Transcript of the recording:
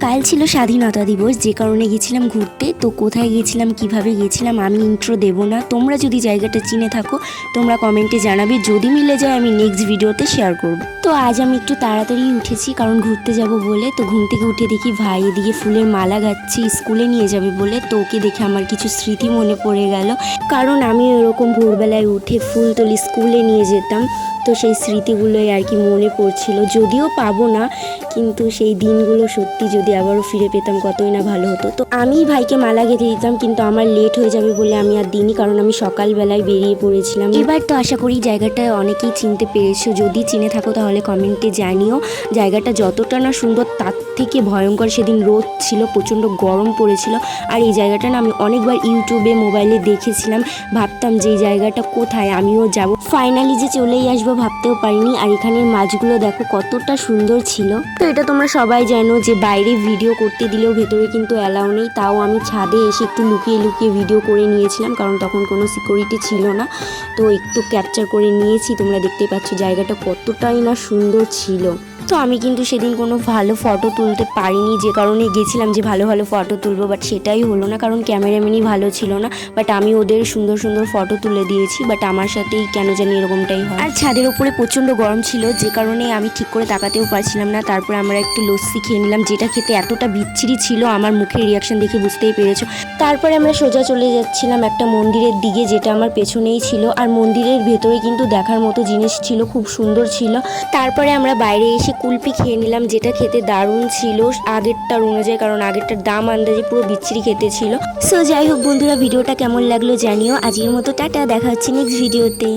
কাল ছিল স্বাধীনতা দিবস, যে কারণে গেছিলাম ঘুরতে। তো কোথায় গেছিলাম, কিভাবে গেছিলাম আমি ইন্ট্রো দেবো না। তোমরা যদি জায়গাটা চিনে থাকো তোমরা কমেন্টে জানাবে, যদি মিলে যায় আমি নেক্সট ভিডিওতে শেয়ার করব। তো আজ আমি একটু তাড়াতাড়ি উঠেছি কারণ ঘুরতে যাব বলে। তো ঘুম থেকে উঠে দেখি ভাই এদিকে ফুলের মালা গাচ্ছে স্কুলে নিয়ে যাবে বলে। তো ওকে দেখে আমার কিছু স্মৃতি মনে পড়ে গেল, কারণ আমি এরকম ভোরবেলায় উঠে ফুল তুলি স্কুলে নিয়ে যেতাম। তো সেই স্মৃতিগুলোই আর কি মনে পড়ছিল, যদিও পাবো না, কিন্তু সেই দিনগুলো সত্যি যদি আবারও ফিরে পেতাম কতই না ভালো হতো। তো আমি ভাইকে মালা গেঁথে দিতাম, কিন্তু আমার লেট হয়ে যাবে বলে আমি আর দিইনি, কারণ আমি সকালবেলায় বেরিয়ে পড়েছিলাম। এবার তো আশা করি জায়গাটা অনেকেই চিনতে পেরেছো, যদি চিনে থাকো তাহলে কমেন্টে জানিও। জায়গাটা যতটা না সুন্দর তার থেকে ভয়ঙ্কর। সেদিন রোদ ছিল, প্রচণ্ড গরম পড়েছিল। আর এই জায়গাটা না আমি অনেকবার ইউটিউবে মোবাইলে দেখেছিলাম, ভাবতাম যে এই জায়গাটা কোথায়, আমিও যাব। ফাইনালি যে চলেই আসবো ভাবতেও পারিনি। আর এখানের মাছগুলো দেখো কতটা সুন্দর ছিল। তো এটা তোমরা সবাই জানো যে বাইরে ভিডিও করতে দিলেও ভেতরে কিন্তু অ্যালাউ নেই। তাও আমি ছাদে এসে একটু লুকিয়ে লুকিয়ে ভিডিও করে নিয়েছিলাম, কারণ তখন কোনো সিকিউরিটি ছিল না। তো একটু ক্যাপচার করে নিয়েছি। তোমরা দেখতেই পাচ্ছ জায়গাটা কতটাই না সুন্দর ছিল। তো আমি কিন্তু সেদিন কোনো ভালো ফটো তুলতে পারিনি, যে কারণে গেছিলাম যে ভালো ভালো ফটো তুলবো, বাট সেটাই হলো না, কারণ ক্যামেরাম্যানই ভালো ছিল না। বাট আমি ওদের সুন্দর সুন্দর ফটো তুলে দিয়েছি, বাট আমার সাথেই কেন জানি এরকমটাই হয়। আর ছাদের উপরে প্রচণ্ড গরম ছিল, যে কারণে আমি ঠিক করে তাকাতেও পারছিলাম না। তারপরে আমরা একটু লস্যি খেয়ে নিলাম, যেটা খেতে এতটা বিচ্ছিরি ছিল আমার মুখের রিয়াকশন দেখে বুঝতেই পেরেছো। তারপরে আমরা সোজা চলে যাচ্ছিলাম একটা মন্দিরের দিকে, যেটা আমার পেছনেই ছিল। আর মন্দিরের ভেতরে কিন্তু দেখার মতো জিনিস ছিল, খুব সুন্দর ছিল। তারপরে আমরা বাইরে এসে কুলপি খেয়ে নিলাম, যেটা খেতে দারুণ ছিল আগেরটার অনুযায়ী, কারণ আগেরটার দাম আন্দাজে পুরো বিচ্ছিরি খেতে ছিল। সো যাই হোক বন্ধুরা, ভিডিওটা কেমন লাগলো জানিও। আজকের মতো টাটা, দেখা হচ্ছে নেক্সট ভিডিওতে।